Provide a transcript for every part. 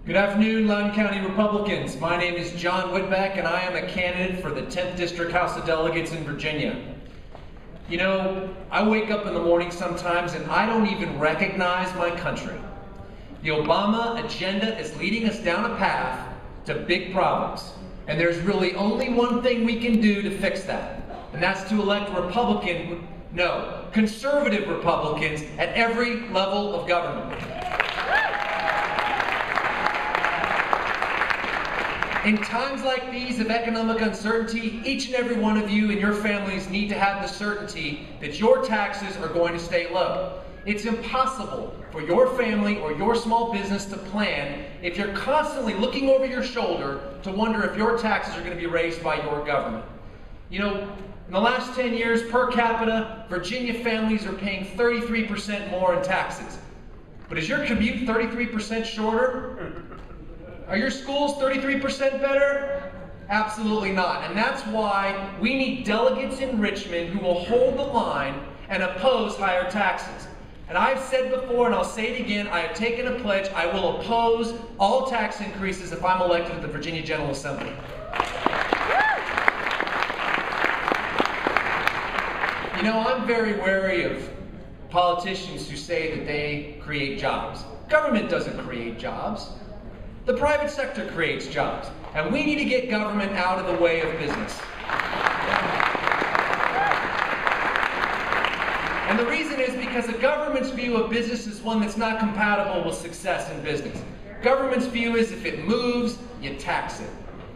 Good afternoon, Loudoun County Republicans. My name is John Whitbeck, and I am a candidate for the 10th District House of Delegates in Virginia. You know, I wake up in the morning sometimes and I don't even recognize my country. The Obama agenda is leading us down a path to big problems, and there's really only one thing we can do to fix that, and that's to elect conservative Republicans at every level of government. In times like these of economic uncertainty, each and every one of you and your families need to have the certainty that your taxes are going to stay low. It's impossible for your family or your small business to plan if you're constantly looking over your shoulder to wonder if your taxes are going to be raised by your government. You know, in the last 10 years, per capita, Virginia families are paying 33% more in taxes. But is your commute 33% shorter? Are your schools 33% better? Absolutely not. And that's why we need delegates in Richmond who will hold the line and oppose higher taxes. And I've said before, and I'll say it again, I have taken a pledge: I will oppose all tax increases if I'm elected to the Virginia General Assembly. You know, I'm very wary of politicians who say that they create jobs. Government doesn't create jobs. The private sector creates jobs, and we need to get government out of the way of business. And the reason is because the government's view of business is one that's not compatible with success in business. Government's view is if it moves, you tax it.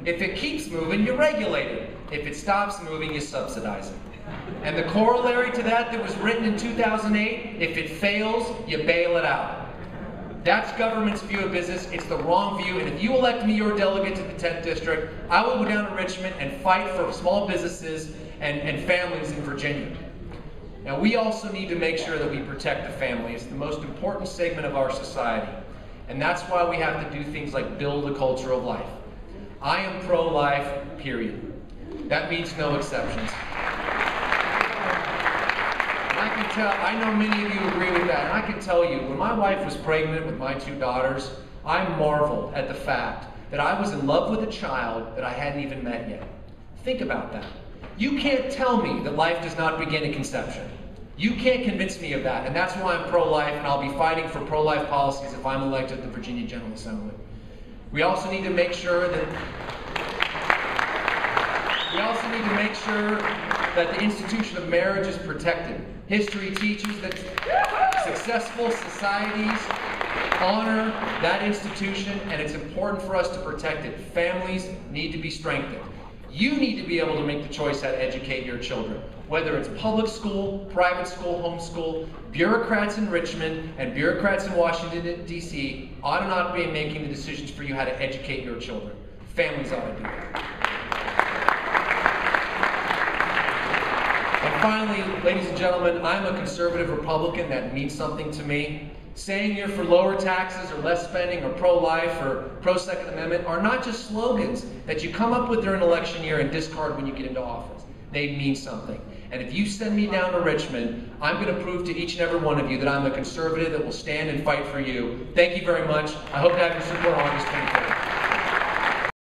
If it keeps moving, you regulate it. If it stops moving, you subsidize it. And the corollary to that was written in 2008, if it fails, you bail it out. That's government's view of business. It's the wrong view, and if you elect me your delegate to the 10th District, I will go down to Richmond and fight for small businesses and families in Virginia. Now, we also need to make sure that we protect the family. It's the most important segment of our society, and that's why we have to do things like build a culture of life. I am pro-life, period. That means no exceptions. I know many of you agree with that, and I can tell you, when my wife was pregnant with my two daughters, I marveled at the fact that I was in love with a child that I hadn't even met yet. Think about that. You can't tell me that life does not begin at conception. You can't convince me of that, and that's why I'm pro-life, and I'll be fighting for pro-life policies if I'm elected to the Virginia General Assembly. We also need to make sure that the institution of marriage is protected. History teaches that successful societies honor that institution, and it's important for us to protect it. Families need to be strengthened. You need to be able to make the choice how to educate your children, whether it's public school, private school, homeschool. Bureaucrats in Richmond and bureaucrats in Washington, D.C. ought to not be making the decisions for you how to educate your children. Families ought to do that. And finally, ladies and gentlemen, I'm a conservative Republican. That means something to me. Saying you're for lower taxes or less spending or pro-life or pro-Second Amendment are not just slogans that you come up with during an election year and discard when you get into office. They mean something. And if you send me down to Richmond, I'm going to prove to each and every one of you that I'm a conservative that will stand and fight for you. Thank you very much. I hope to have your support on August 23rd.